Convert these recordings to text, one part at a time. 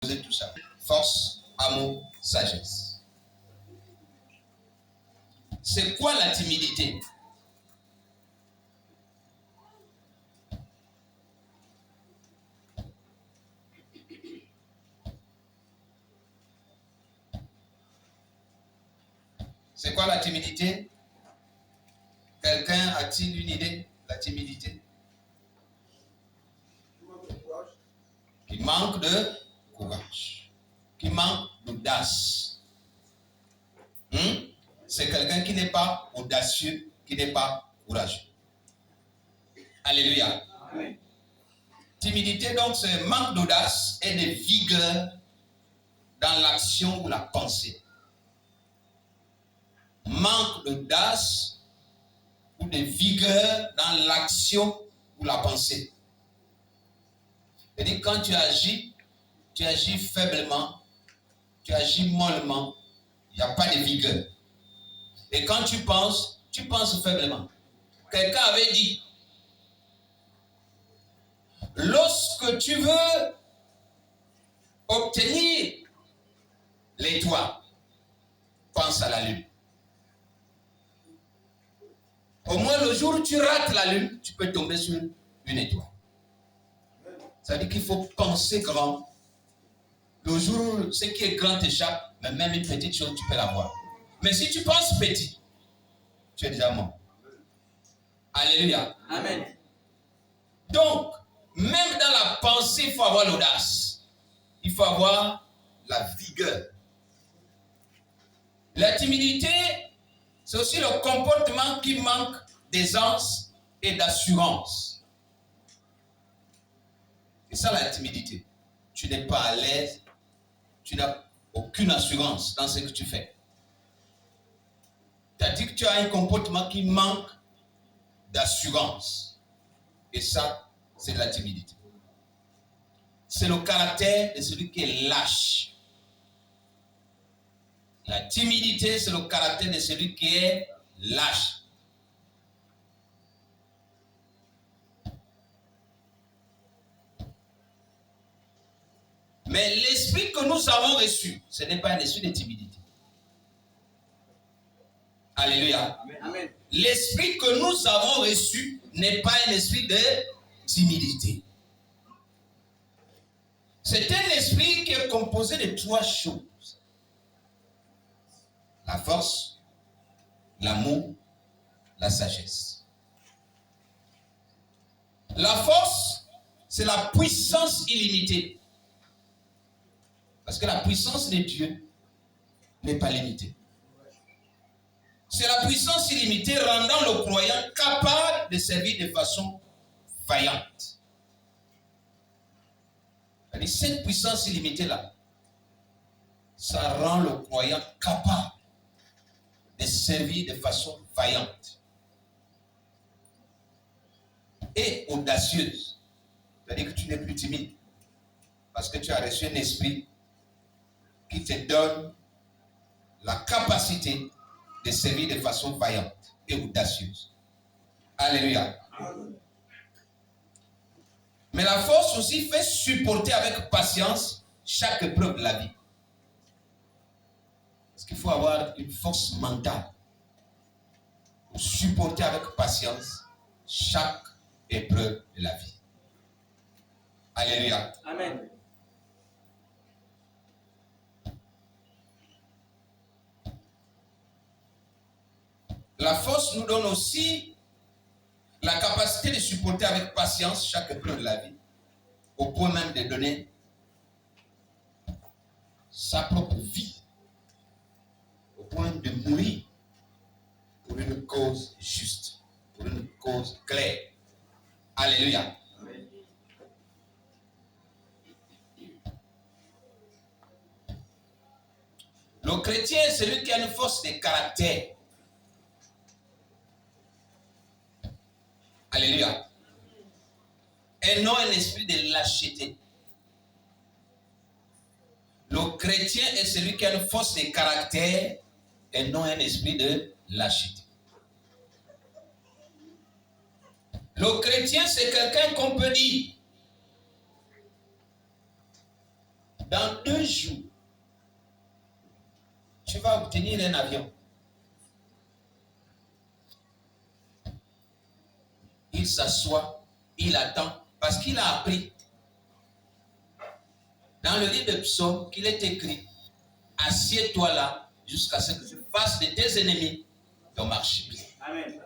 tout ça. Force, amour, sagesse. C'est quoi la timidité? C'est quoi la timidité? Quelqu'un a-t-il une idée? La timidité? Qui manque de courage. Qui manque d'audace. C'est quelqu'un qui n'est pas audacieux, qui n'est pas courageux. Alléluia. Amen. Timidité, donc, c'est manque d'audace et de vigueur dans l'action ou la pensée. Manque d'audace ou de vigueur dans l'action ou la pensée. C'est-à-dire, quand tu agis faiblement, tu agis mollement, il n'y a pas de vigueur. Et quand tu penses faiblement. Quelqu'un avait dit, lorsque tu veux obtenir l'étoile, pense à la lune. Au moins le jour où tu rates la lune, tu peux tomber sur une étoile. Ça veut dire qu'il faut penser grand. Le jour où ce qui est grand t'échappe, mais même une petite chose, tu peux l'avoir. Mais si tu penses petit, tu es déjà mort. Alléluia. Amen. Donc, même dans la pensée, il faut avoir l'audace. Il faut avoir la vigueur. La timidité, c'est aussi le comportement qui manque d'aisance et d'assurance. C'est ça la timidité. Tu n'es pas à l'aise, tu n'as aucune assurance dans ce que tu fais. C'est-à-dire que tu as un comportement qui manque d'assurance. Et ça, c'est de la timidité. C'est le caractère de celui qui est lâche. La timidité, c'est le caractère de celui qui est lâche. Mais l'esprit que nous avons reçu, ce n'est pas un esprit de timidité. Alléluia. Amen. L'esprit que nous avons reçu n'est pas un esprit de timidité. C'est un esprit qui est composé de trois choses. La force, l'amour, la sagesse. La force, c'est la puissance illimitée. Parce que la puissance de Dieu n'est pas limitée. C'est la puissance illimitée rendant le croyant capable de servir de façon vaillante. C'est-à-dire, cette puissance illimitée-là, ça rend le croyant capable de servir de façon vaillante et audacieuse. C'est-à-dire que tu n'es plus timide parce que tu as reçu un esprit qui te donne la capacité de servir de façon vaillante et audacieuse. Alléluia. Mais la force aussi fait supporter avec patience chaque épreuve de la vie. Parce qu'il faut avoir une force mentale pour supporter avec patience chaque épreuve de la vie. Alléluia. Amen. La force nous donne aussi la capacité de supporter avec patience chaque épreuve de la vie, au point même de donner sa propre vie, au point de mourir pour une cause juste, pour une cause claire. Alléluia. Amen. Le chrétien est celui qui a une force de caractère. Alléluia. Et non un esprit de lâcheté. Le chrétien est celui qui a une force de caractère et non un esprit de lâcheté. Le chrétien, c'est quelqu'un qu'on peut dire, dans 2 jours, tu vas obtenir un avion. Il s'assoit, il attend, parce qu'il a appris dans le livre de Psaume qu'il est écrit, assieds-toi là jusqu'à ce que je fasse de tes ennemis ton marchepied. Amen.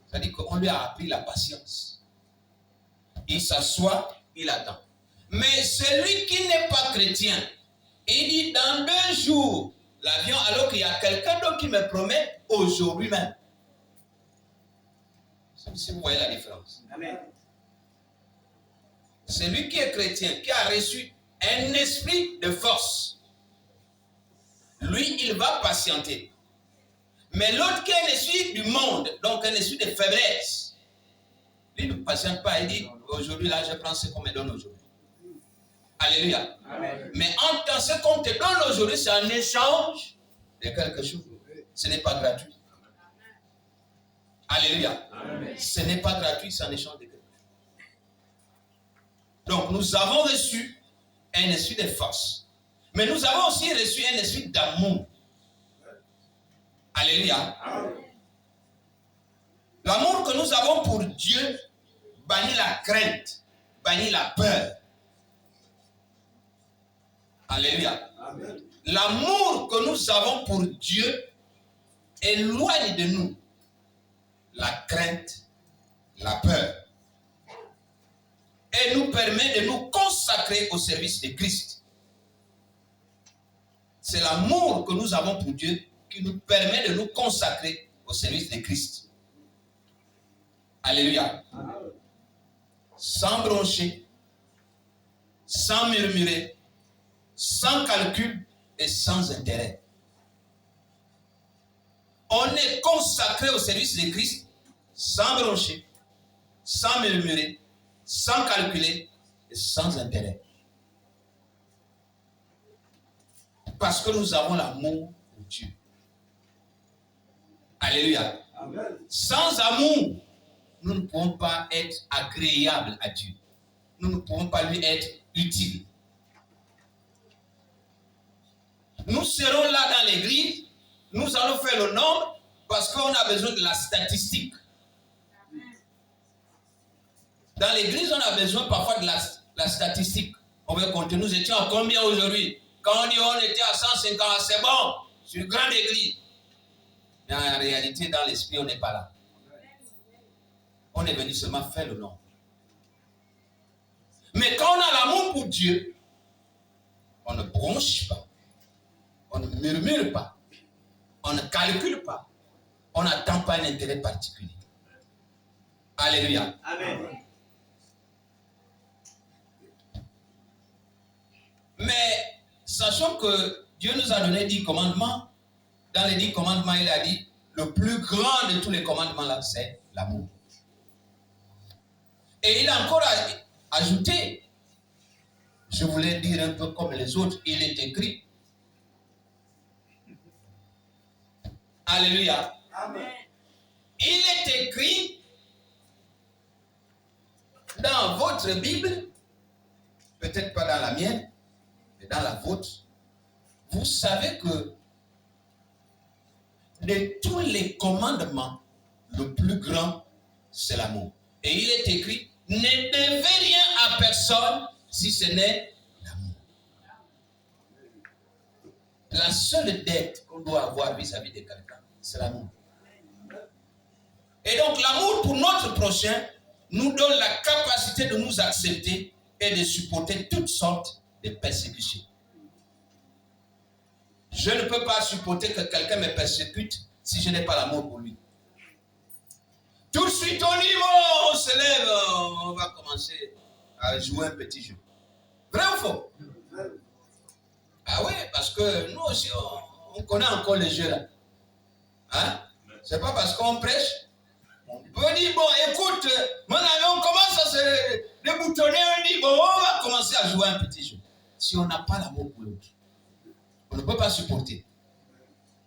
C'est-à-dire qu'on lui a appris la patience. Il s'assoit, il attend. Mais celui qui n'est pas chrétien, il dit dans 2 jours, l'avion, alors qu'il y a quelqu'un d'autre qui me promet aujourd'hui même. Si vous voyez la différence. Amen. Celui qui est chrétien, qui a reçu un esprit de force, lui, il va patienter. Mais l'autre qui est un esprit du monde, donc un esprit de faiblesse, lui ne patiente pas. Il dit, aujourd'hui, là, je prends ce qu'on me donne aujourd'hui. Alléluia. Amen. Mais en tant ce qu'on te donne aujourd'hui, c'est un échange de quelque chose. Ce n'est pas gratuit. Alléluia. Amen. Ce n'est pas gratuit, c'est un échange de quelque chose. Donc, nous avons reçu un esprit de force. Mais nous avons aussi reçu un esprit d'amour. Alléluia. Amen. L'amour que nous avons pour Dieu bannit la crainte, bannit la peur. Alléluia. Amen. L'amour que nous avons pour Dieu éloigne de nous la crainte, la peur, et nous permet de nous consacrer au service de Christ. C'est l'amour que nous avons pour Dieu qui nous permet de nous consacrer au service de Christ. Alléluia. Amen. Sans broncher, sans murmurer, sans calcul et sans intérêt. On est consacré au service de Christ sans broncher, sans murmurer, sans calculer et sans intérêt. Parce que nous avons l'amour pour Dieu. Alléluia. Amen. Sans amour, nous ne pouvons pas être agréables à Dieu. Nous ne pouvons pas lui être utiles. Nous serons là dans l'église, nous allons faire le nombre parce qu'on a besoin de la statistique. Dans l'église, on a besoin parfois de la statistique. On veut compter, nous étions à combien aujourd'hui? Quand on dit on était à 150, c'est bon, c'est une grande église. Mais en réalité, dans l'esprit, on n'est pas là. On est venu seulement faire le nombre. Mais quand on a l'amour pour Dieu, on ne bronche pas. On ne murmure pas. On ne calcule pas. On n'attend pas un intérêt particulier. Alléluia. Amen. Mais sachant que Dieu nous a donné 10 commandements, dans les 10 commandements, il a dit, le plus grand de tous les commandements là, c'est l'amour. Et il a encore ajouté, je voulais dire un peu comme les autres, il est écrit, alléluia. Amen. Il est écrit dans votre Bible, peut-être pas dans la mienne, mais dans la vôtre. Vous savez que de tous les commandements, le plus grand, c'est l'amour. Et il est écrit, ne devez rien à personne si ce n'est l'amour. La seule dette qu'on doit avoir vis-à-vis de quelqu'un, c'est l'amour. Et donc l'amour pour notre prochain nous donne la capacité de nous accepter et de supporter toutes sortes de persécutions. Je ne peux pas supporter que quelqu'un me persécute si je n'ai pas l'amour pour lui. Tout de suite au niveau, on se lève, on va commencer à jouer un petit jeu. Vrai ou faux? Ah oui, parce que nous aussi, on connaît encore les jeux là. Hein? C'est pas parce qu'on prêche. On peut dire, bon, écoute, mon ami, on commence à se déboutonner, on dit, bon, on va commencer à jouer un petit jeu. Si on n'a pas l'amour pour l'autre, on ne peut pas supporter.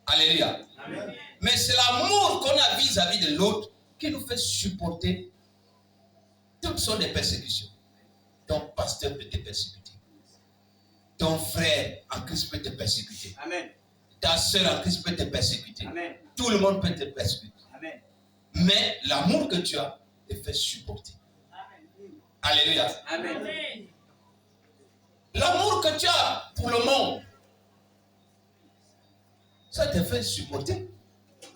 Alléluia. Amen. Mais c'est l'amour qu'on a vis-à-vis de l'autre qui nous fait supporter toutes sortes de persécutions. Ton pasteur peut te persécuter. Ton frère en Christ peut te persécuter. Amen. Ta soeur en Christ peut te persécuter. Amen. Tout le monde peut te persécuter. Amen. Mais l'amour que tu as te fait supporter. Amen. Alléluia. Amen. L'amour que tu as pour le monde, ça te fait supporter.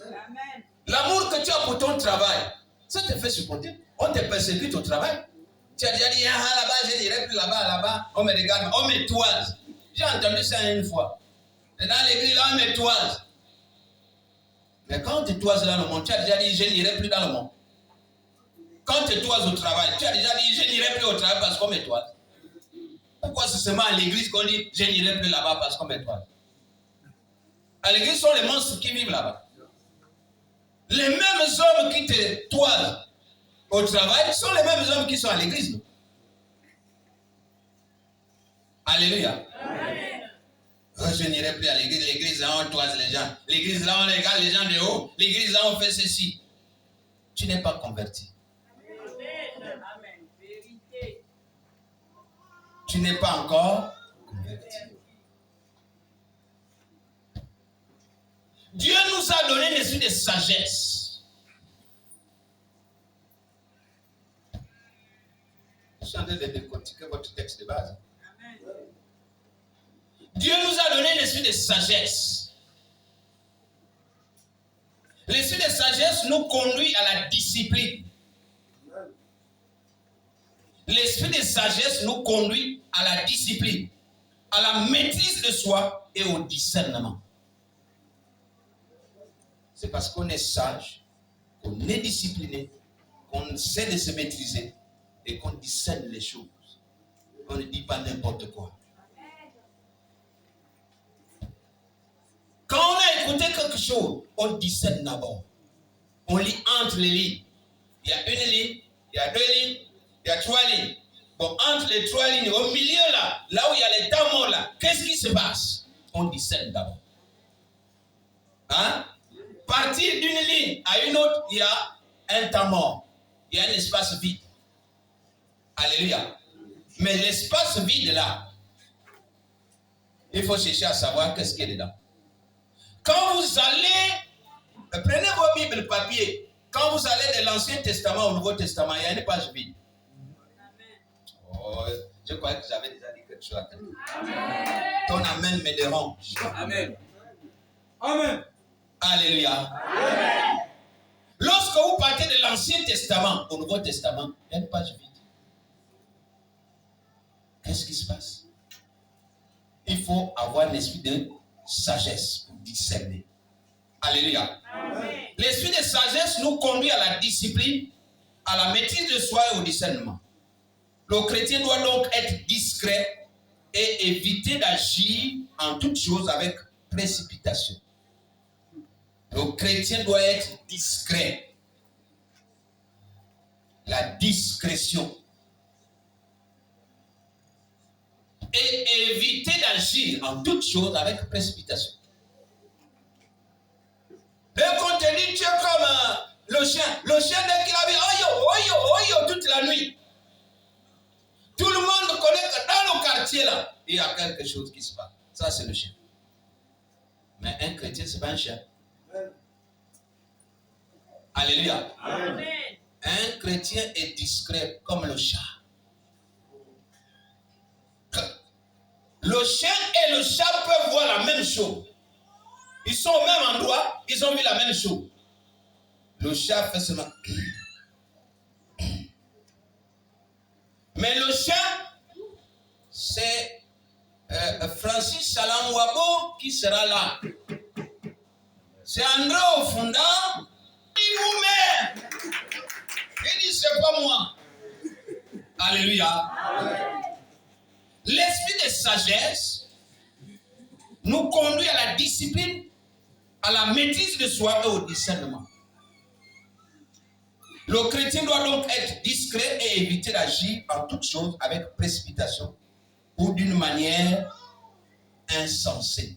Amen. L'amour que tu as pour ton travail, ça te fait supporter. On te persécute au travail. Tu as déjà dit, ah, là-bas, je n'irai plus là-bas, on me regarde, on me toise. J'ai entendu ça une fois. Et dans l'église, là, on me toise. Mais quand tu toises dans le monde, tu as déjà dit, je n'irai plus dans le monde. Quand tu toises au travail, tu as déjà dit, je n'irai plus au travail parce qu'on me toise. Pourquoi c'est seulement à l'église qu'on dit, je n'irai plus là-bas parce qu'on me toise? À l'église, ce sont les monstres qui vivent là-bas. Les mêmes hommes qui te toisent au travail sont les mêmes hommes qui sont à l'église. Alléluia. Amen. Oh, je n'irai plus à l'église. L'église là, on toise les gens. L'église là, on regarde les gens de haut. L'église là, on fait ceci. Tu n'es pas converti. Amen. Amen. Vérité. Tu n'es pas encore converti. Dieu nous a donné l'esprit de sagesse. Je suis en train de décortiquer votre texte de base. Amen. Dieu nous a donné l'esprit de sagesse. L'esprit de sagesse nous conduit à la discipline. L'esprit de sagesse nous conduit à la discipline, à la maîtrise de soi et au discernement. C'est parce qu'on est sage, qu'on est discipliné, qu'on sait de se maîtriser et qu'on discerne les choses. On ne dit pas n'importe quoi. Quand on a écouté quelque chose, on discerne d'abord. On lit entre les lignes. Il y a une ligne, il y a deux lignes, il y a trois lignes. Bon, entre les trois lignes, au milieu là où il y a les temps morts là, qu'est-ce qui se passe? On discerne d'abord. Hein? Partir d'une ligne à une autre, il y a un temps mort. Il y a un espace vide. Alléluia. Mais l'espace vide là, il faut chercher à savoir qu'est-ce qu'il y a dedans. Quand vous allez, prenez vos Bibles papier. Quand vous allez de l'Ancien Testament au Nouveau Testament, il y a une page vide. Oh, je croyais que j'avais déjà dit quelque chose à quelqu'un. Ton amen me dérange. Amen. Amen. Alléluia. Amen. Lorsque vous partez de l'Ancien Testament au Nouveau Testament, il y a une page vide. Qu'est-ce qui se passe? Il faut avoir l'esprit de sagesse pour discerner. Alléluia. Amen. L'esprit de sagesse nous conduit à la discipline, à la maîtrise de soi et au discernement. Le chrétien doit donc être discret et éviter d'agir en toutes choses avec précipitation. Le chrétien doit être discret. La discrétion. Et éviter d'agir en toutes choses avec précipitation. Et quand on dit, tu es comme le chien. Le chien, dès qu'il a vu, toute la nuit. Tout le monde connaît que dans le quartier là, il y a quelque chose qui se passe. Ça, c'est le chien. Mais un chrétien, ce n'est pas un chien. Alléluia. Amen. Un chrétien est discret comme le chat. Le chien et le chat peuvent voir la même chose. Ils sont au même endroit, ils ont vu la même chose. Le chat fait seulement. Mais le chien, c'est Francis Salamwabo qui sera là. C'est André Ofunda. Il vous met. Il dit, c'est pas moi. Alléluia. Amen. L'esprit de sagesse nous conduit à la discipline, à la maîtrise de soi et au discernement. Le chrétien doit donc être discret et éviter d'agir en toutes choses avec précipitation ou d'une manière insensée.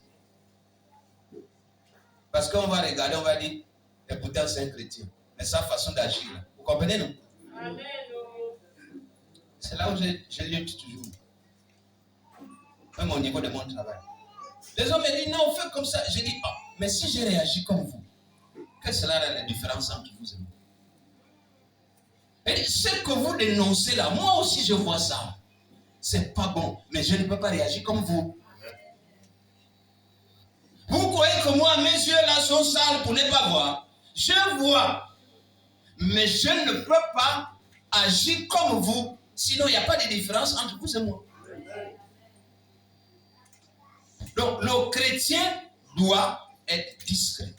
Parce qu'on va regarder, on va dire, et pourtant c'est un chrétien. Mais sa façon d'agir, vous comprenez, non? Amen. C'est là où je lutte toujours. même au niveau de mon travail. Les hommes me disent, non, on fait comme ça. Je dis, oh, mais si j'ai réagi comme vous, quelle sera la différence entre vous et moi? Et ce que vous dénoncez là, moi aussi je vois ça. C'est pas bon, mais je ne peux pas réagir comme vous. Vous croyez que moi, mes yeux là sont sales pour ne pas voir? Je vois, mais je ne peux pas agir comme vous. Sinon, il n'y a pas de différence entre vous et moi. Donc, le chrétien doit être discret.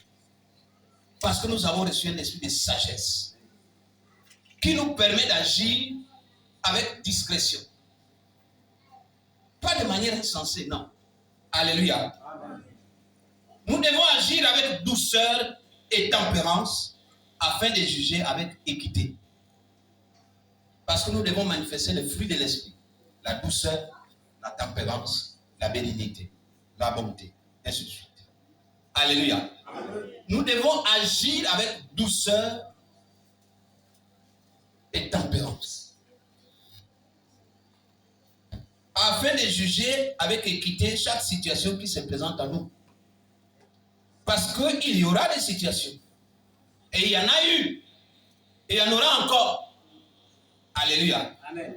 Parce que nous avons reçu un esprit de sagesse qui nous permet d'agir avec discrétion. Pas de manière insensée, non. Alléluia. Amen. Nous devons agir avec douceur et tempérance afin de juger avec équité. Parce que nous devons manifester le fruit de l'esprit. La douceur, la tempérance, la bénignité, la bonté, ainsi de suite. Alléluia. Amen. Nous devons agir avec douceur et tempérance. Afin de juger avec équité chaque situation qui se présente à nous. Parce qu'il y aura des situations. Et il y en a eu. Et il y en aura encore. Alléluia. Amen.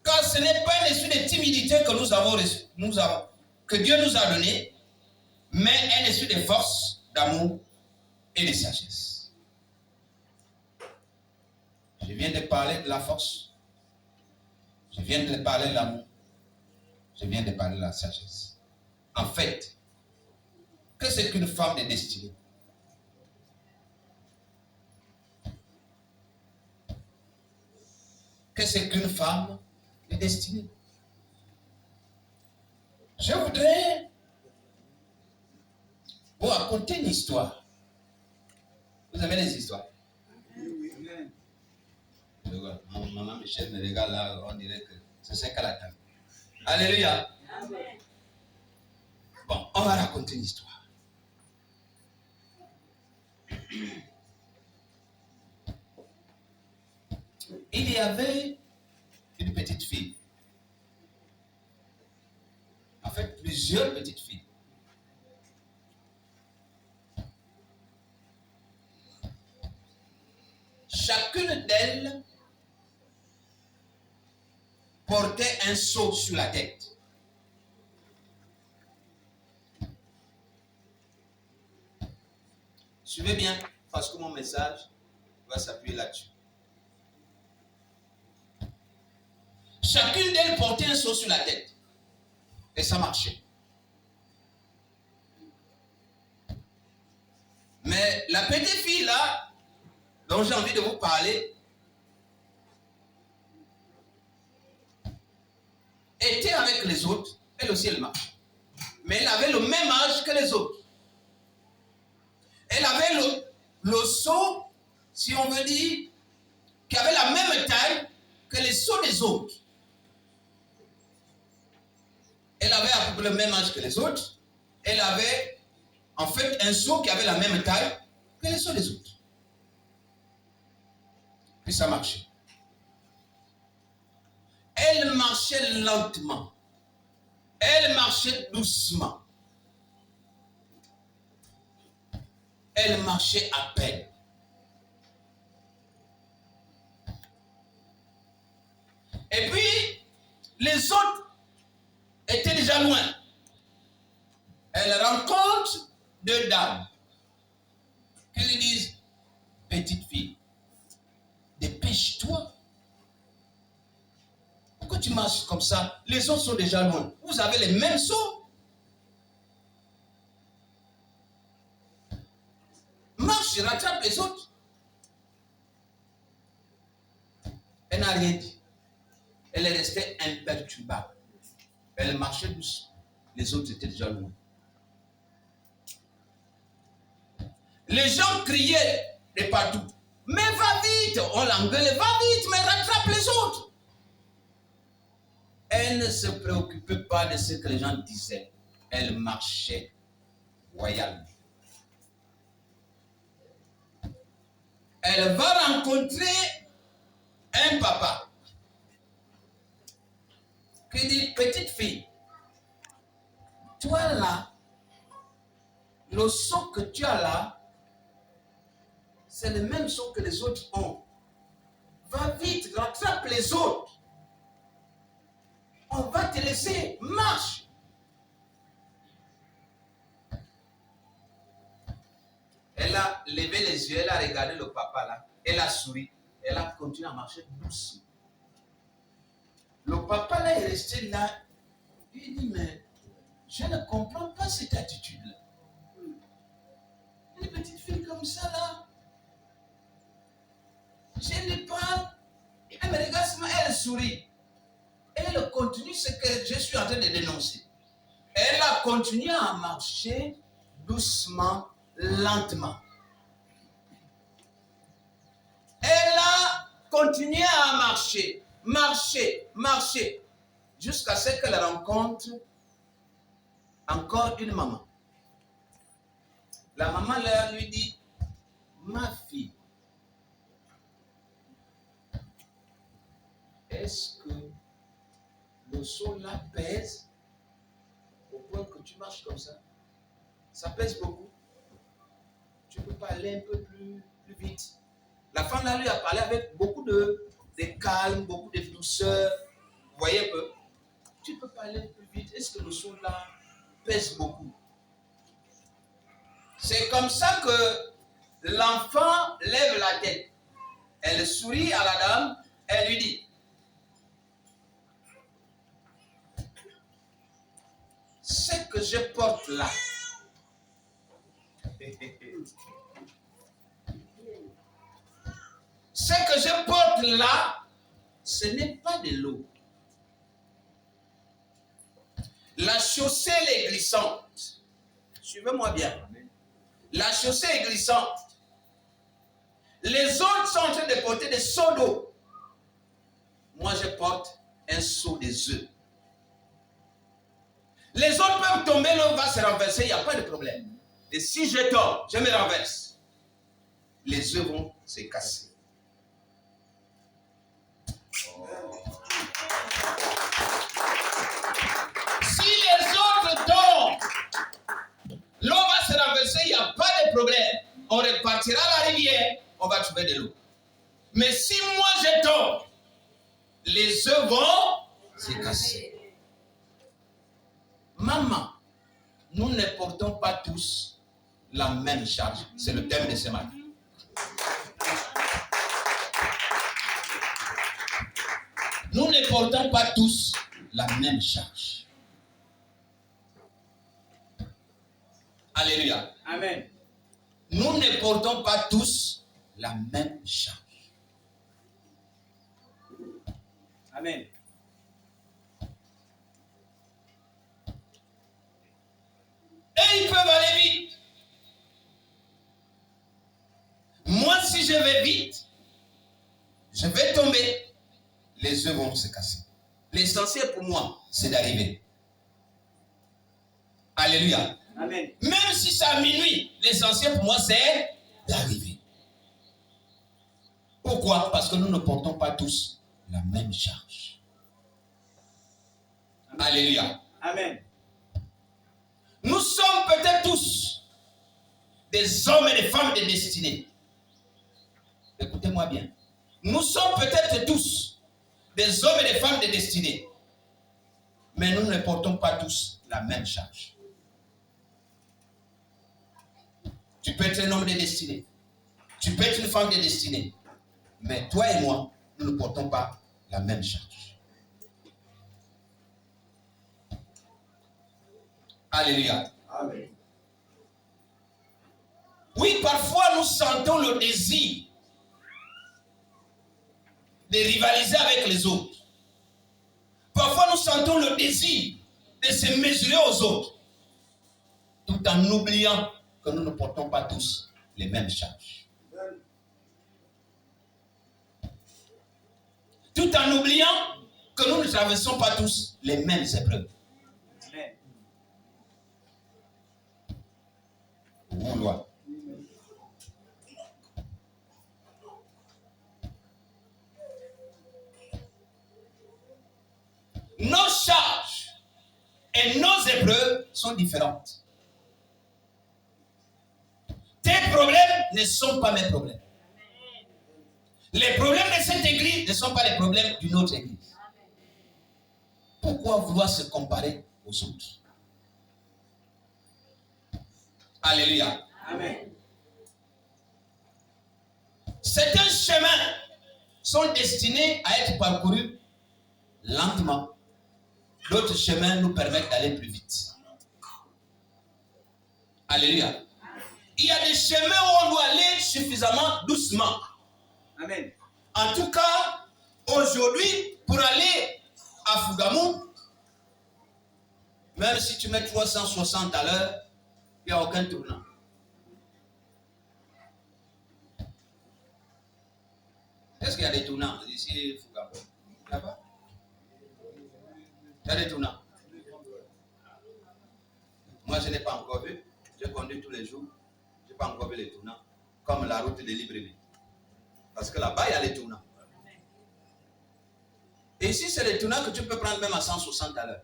Car ce n'est pas un esprit de timidité que nous avons, que Dieu nous a donné, mais un esprit de force, d'amour et de sagesse. Je viens de parler de la force. Je viens de parler de l'amour. Je viens de parler de la sagesse. En fait, que c'est qu'une femme de destinée? Que c'est qu'une femme de destinée? Je voudrais vous raconter une histoire. Vous avez des histoires? Maman Michel me regarde là, on dirait que c'est ce qu'elle attend. Alléluia. Amen. Bon, on va raconter une histoire. Il y avait une petite fille. En fait, plusieurs petites filles. Chacune d'elles portait un seau sur la tête. Suivez bien, parce que mon message va s'appuyer là-dessus. Chacune d'elles portait un seau sur la tête. Et ça marchait. Mais la petite fille là, dont j'ai envie de vous parler, était avec les autres. Elle aussi, elle marche. Mais elle avait le même âge que les autres. Elle avait le seau, si on veut dire, qui avait la même taille que les seaux des autres. Elle avait à peu près le même âge que les autres. Elle avait en fait un seau qui avait la même taille que les seaux des autres. Puis ça marchait. Elle marchait lentement. Elle marchait doucement. Elle marchait à peine. Et puis, les autres étaient déjà loin. Elle rencontre deux dames qui lui disent, petite fille, dépêche-toi. Pourquoi tu marches comme ça? Les autres sont déjà loin. Vous avez les mêmes seaux. Marche, rattrape les autres. Elle n'a rien dit. Elle est restée imperturbable. Elle marchait douce. Les autres étaient déjà loin. Les gens criaient de partout. Mais va vite! On l'engueulait. Va vite, mais rattrape les autres. Elle ne se préoccupait pas de ce que les gens disaient. Elle marchait royalement. Elle va rencontrer un papa qui dit, petite fille, toi là, le son que tu as là, c'est le même son que les autres ont. Va vite, rattrape les autres. On va te laisser, marche. Elle a levé les yeux, elle a regardé le papa là, elle a souri, elle a continué à marcher doucement. Le papa là est resté là, il dit, mais je ne comprends pas cette attitude-là. Une petite fille comme ça là, je lui parle, elle me regarde seulement, elle sourit. Elle continue ce que je suis en train de dénoncer. Elle a continué à marcher doucement, lentement. Elle a continué à marcher, jusqu'à ce qu'elle rencontre encore une maman. La maman là lui dit, ma fille, est-ce que le sol là pèse au point que tu marches comme ça? Ça pèse beaucoup. Tu ne peux pas aller un peu plus vite. La femme là lui a parlé avec beaucoup de calme, beaucoup de douceur. Vous voyez un peu? Tu ne peux pas aller plus vite. Est-ce que le sol là pèse beaucoup? C'est comme ça que l'enfant lève la tête. Elle sourit à la dame. Elle lui dit, ce que je porte là, ce que je porte là, ce n'est pas de l'eau. La chaussée est glissante. Suivez-moi bien. La chaussée est glissante. Les autres sont en train de porter des seaux d'eau. Moi, je porte un seau des œufs. Les autres peuvent tomber, l'eau va se renverser, il n'y a pas de problème. Et si je tombe, je me renverse, les œufs vont se casser. Si les autres tombent, l'eau va se renverser, il n'y a pas de problème. On repartira à la rivière, on va trouver de l'eau. Mais si moi je tombe, les œufs vont se casser. Maman, nous ne portons pas tous la même charge. C'est le thème de ce matin. Nous ne portons pas tous la même charge. Alléluia. Amen. Nous ne portons pas tous la même charge. Amen. Et ils peuvent aller vite. Moi, si je vais vite, je vais tomber. Les œufs vont se casser. L'essentiel pour moi, c'est d'arriver. Alléluia. Amen. Même si c'est à minuit, l'essentiel pour moi, c'est d'arriver. Pourquoi? Parce que nous ne portons pas tous la même charge. Amen. Alléluia. Amen. Nous sommes peut-être tous des hommes et des femmes de destinée. Écoutez-moi bien. Nous sommes peut-être tous des hommes et des femmes de destinée. Mais nous ne portons pas tous la même charge. Tu peux être un homme de destinée. Tu peux être une femme de destinée. Mais toi et moi, nous ne portons pas la même charge. Alléluia. Amen. Oui, parfois nous sentons le désir de rivaliser avec les autres. Parfois nous sentons le désir de se mesurer aux autres, tout en oubliant que nous ne portons pas tous les mêmes charges. Tout en oubliant que nous ne traversons pas tous les mêmes épreuves. Amen. Vouloir. sont différentes. Tes problèmes ne sont pas mes problèmes. Les problèmes de cette église ne sont pas les problèmes d'une autre église. Pourquoi vouloir se comparer aux autres? Alléluia. Amen. Certains chemins sont destinés à être parcourus lentement. D'autres chemins nous permettent d'aller plus vite. Alléluia. Il y a des chemins où on doit aller suffisamment doucement. Amen. En tout cas, aujourd'hui, pour aller à Fougamou, même si tu mets 360 à l'heure, il n'y a aucun tournant. Est-ce qu'il y a des tournants ici, Fougamou? Là-bas? Il y a des tournants. Moi, je n'ai pas encore vu. Je conduis tous les jours. Je n'ai pas encore vu les tournants. Comme la route de Libreville. Parce que là-bas, il y a les tournants. Et ici, c'est les tournants que tu peux prendre même à 160 à l'heure.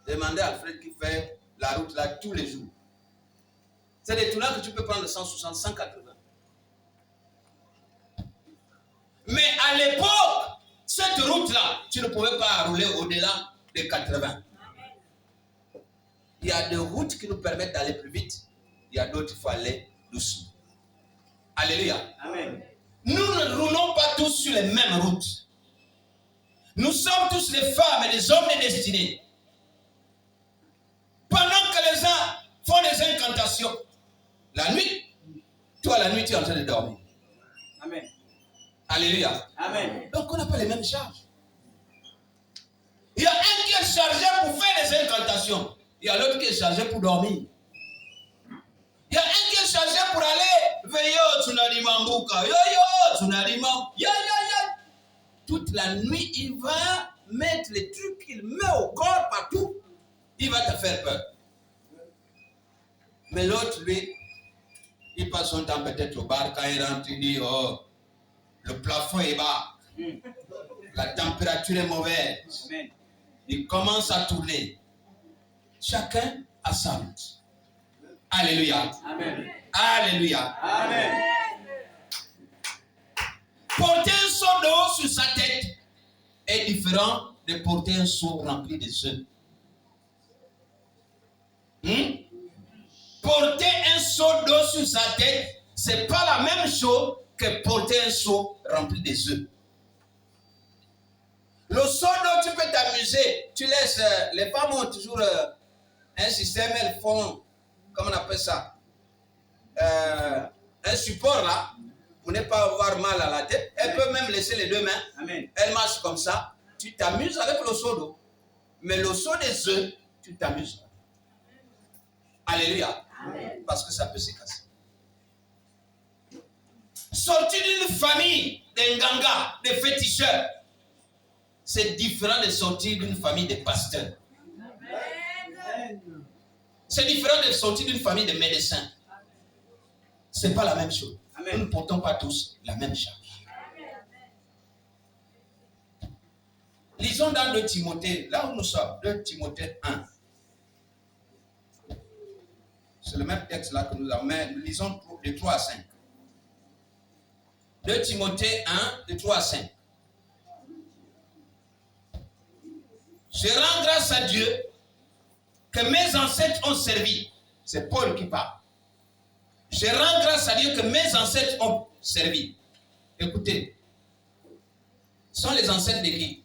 Demandez à Alfred qui fait la route là tous les jours. C'est des tournants que tu peux prendre de 160, 180. Mais à l'époque, cette route-là, tu ne pouvais pas rouler au-delà de 80. Il y a des routes qui nous permettent d'aller plus vite. Il y a d'autres, il faut aller doucement. Alléluia. Amen. Nous ne roulons pas tous sur les mêmes routes. Nous sommes tous des femmes et des hommes de destinée. Pendant que les uns font des incantations, la nuit, toi la nuit tu es en train de dormir. Amen. Alléluia. Amen. Donc on n'a pas les mêmes charges. Il y a un qui est chargé pour faire des incantations. Il y a l'autre qui est chargé pour dormir. Il y a un qui est chargé pour aller veiller au tsunami Mambuka. Yo yo, tsunami Mambuka. Yo yo yo. Toute la nuit, il va mettre les trucs qu'il met au corps partout. Il va te faire peur. Mais l'autre, lui, il passe son temps peut-être au bar. Quand il rentre, il dit, oh, le plafond est bas. La température est mauvaise. Amen. Il commence à tourner. Chacun a sa route. Alléluia. Amen. Alléluia. Amen. Porter un seau d'eau sur sa tête est différent de porter un seau rempli de œufs. Porter un seau d'eau sur sa tête, c'est pas la même chose que porter un seau rempli de œufs. Le seau d'eau, tu peux t'amuser. Tu laisses, les femmes ont toujours un système, elles font, comment on appelle ça, un support là, pour ne pas avoir mal à la tête. Elles peuvent même laisser les deux mains. Amen. Elles marchent comme ça. Tu t'amuses avec le seau d'eau. Mais le seau des œufs, tu t'amuses. Alléluia. Amen. Parce que ça peut se casser. Sortir d'une famille d'un ganga, de féticheurs, c'est différent de sortir d'une famille de pasteurs. Amen. C'est différent de sortir d'une famille de médecins. Ce n'est pas la même chose. Amen. Nous ne portons pas tous la même charge. Lisons dans 2 Timothée, là où nous sommes, 2 Timothée 1. C'est le même texte là que nous avons, mais lisons de 3 à 5. 2 Timothée 1, de 3 à 5. Je rends grâce à Dieu que mes ancêtres ont servi. C'est Paul qui parle. Je rends grâce à Dieu que mes ancêtres ont servi. Écoutez, ce sont les ancêtres de qui?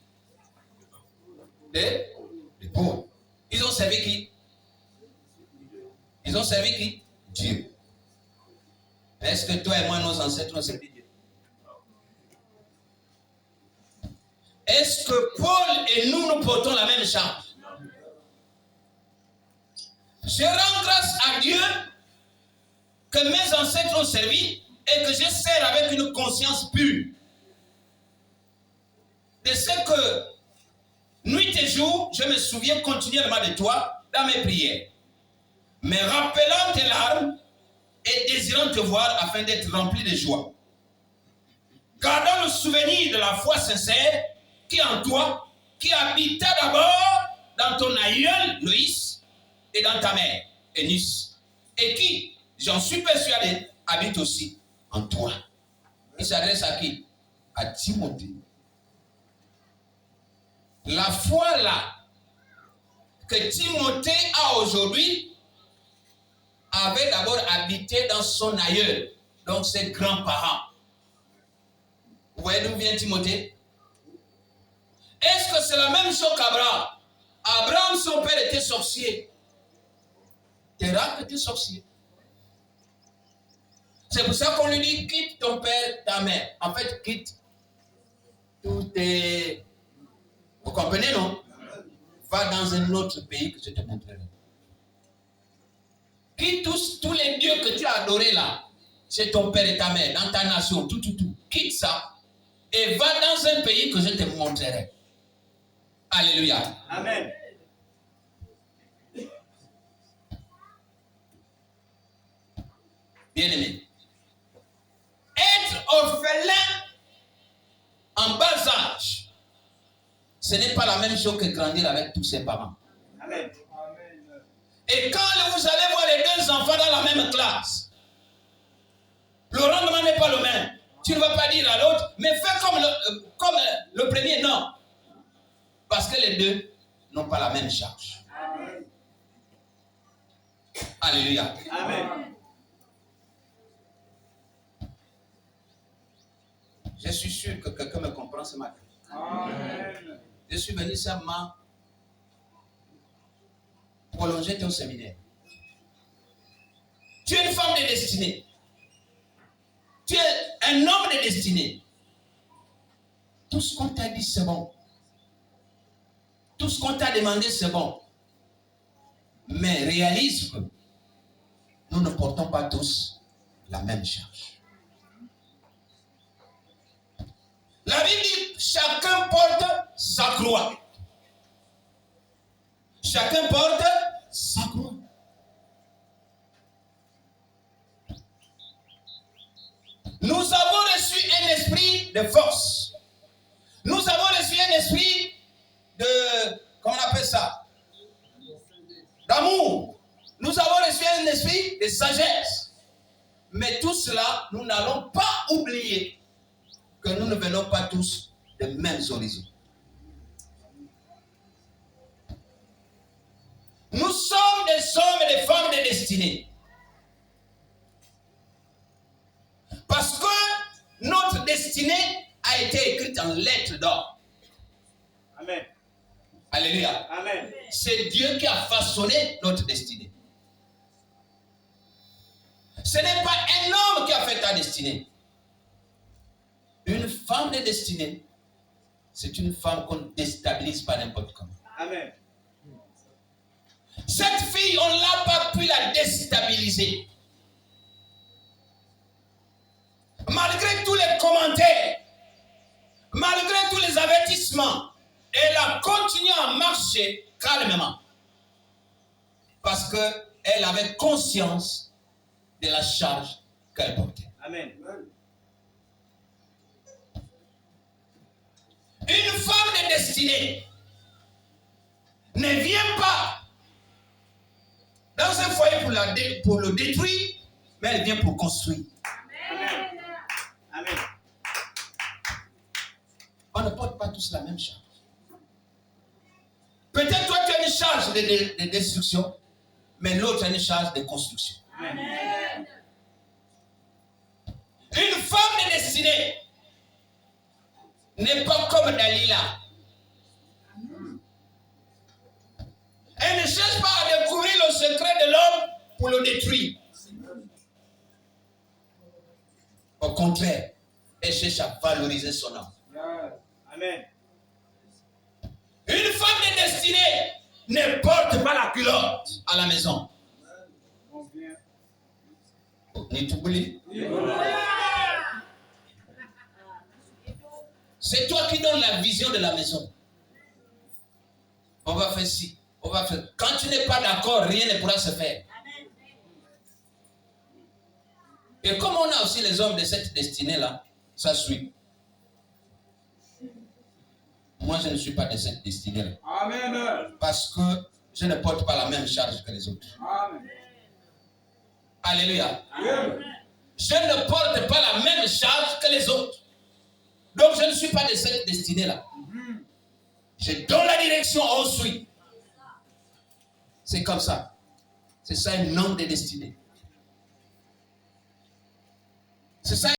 De Paul. Ils ont servi qui? Ils ont servi qui? Dieu. Est-ce que toi et moi, nos ancêtres ont servi Dieu? Est-ce que Paul et nous, nous portons la même charge? Je rends grâce à Dieu que mes ancêtres ont servi et que je sers avec une conscience pure. De ce que, nuit et jour, je me souviens continuellement de toi dans mes prières, me rappelant tes larmes et désirant te voir afin d'être rempli de joie. Gardant le souvenir de la foi sincère qui est en toi, qui habita d'abord dans ton aïeul, Loïs, et dans ta mère, Eunice, et qui, j'en suis persuadé, habite aussi en toi. Il s'adresse à qui? À Timothée. La foi là que Timothée a aujourd'hui avait d'abord habité dans son aïeul, donc ses grands-parents. Vous voyez d'où vient Timothée? Est-ce que c'est la même chose qu'Abraham? Abraham, son père était sorcier. Terah était sorcier. C'est pour ça qu'on lui dit quitte ton père, ta mère. En fait, quitte tout tes... Vous comprenez, non? Va dans un autre pays que je te montrerai. Quitte tous les dieux que tu as adorés là, c'est ton père et ta mère, dans ta nation, tout. Quitte ça et va dans un pays que je te montrerai. Alléluia. Amen. Bien-aimé. Être orphelin en bas âge, ce n'est pas la même chose que grandir avec tous ses parents. Amen. Et quand vous allez voir les deux enfants dans la même classe, le rendement n'est pas le même. Tu ne vas pas dire à l'autre, mais fais comme le premier, non. Parce que les deux n'ont pas la même charge. Amen. Alléluia. Amen. Je suis sûr que quelqu'un me comprend ce matin. Amen. Je suis venu seulement prolonger ton séminaire. Tu es une femme de destinée. Tu es un homme de destinée. Tout ce qu'on t'a dit, c'est bon. Tout ce qu'on t'a demandé, c'est bon. Mais réalise que nous ne portons pas tous la même charge. La Bible dit chacun porte sa croix. Chacun porte sa croix. Nous avons reçu un esprit de force. Nous avons reçu un esprit de, comment on appelle ça? D'amour. Nous avons reçu un esprit de sagesse. Mais tout cela, nous n'allons pas oublier que nous ne venons pas tous des mêmes horizons. Nous sommes des hommes et des femmes de destinée. Parce que notre destinée a été écrite en lettres d'or. Amen. Alléluia. Amen. C'est Dieu qui a façonné notre destinée. Ce n'est pas un homme qui a fait ta destinée. Une femme de destinée, c'est une femme qu'on ne déstabilise pas n'importe comment. Amen. Cette fille, on ne l'a pas pu la déstabiliser. Malgré tous les commentaires, malgré tous les avertissements, elle a continué à marcher calmement. Parce qu'elle avait conscience de la charge qu'elle portait. Amen. Une femme de destinée ne vient pas dans un foyer pour le détruire, mais elle vient pour construire. Amen. Amen. On ne porte pas tous la même charge. Peut-être toi tu as une charge de destruction, mais l'autre a une charge de construction. Amen. Une femme de destinée n'est pas comme Dalila. Elle ne cherche pas à découvrir le secret de l'homme pour le détruire. Au contraire, elle cherche à valoriser son âme. Amen. Une femme de destinée ne porte pas la culotte à la maison. Ni tout brûler. C'est toi qui donnes la vision de la maison. On va faire ci, on va faire. Quand tu n'es pas d'accord, rien ne pourra se faire. Et comme on a aussi les hommes de cette destinée-là, ça suit. Moi, moi, je ne suis pas de cette destinée-là. Amen. Parce que je ne porte pas la même charge que les autres. Amen. Alléluia. Amen. Je ne porte pas la même charge que les autres. Donc, je ne suis pas de cette destinée-là. Je donne la direction, on suit. C'est comme ça. C'est ça un homme de destinée. C'est ça.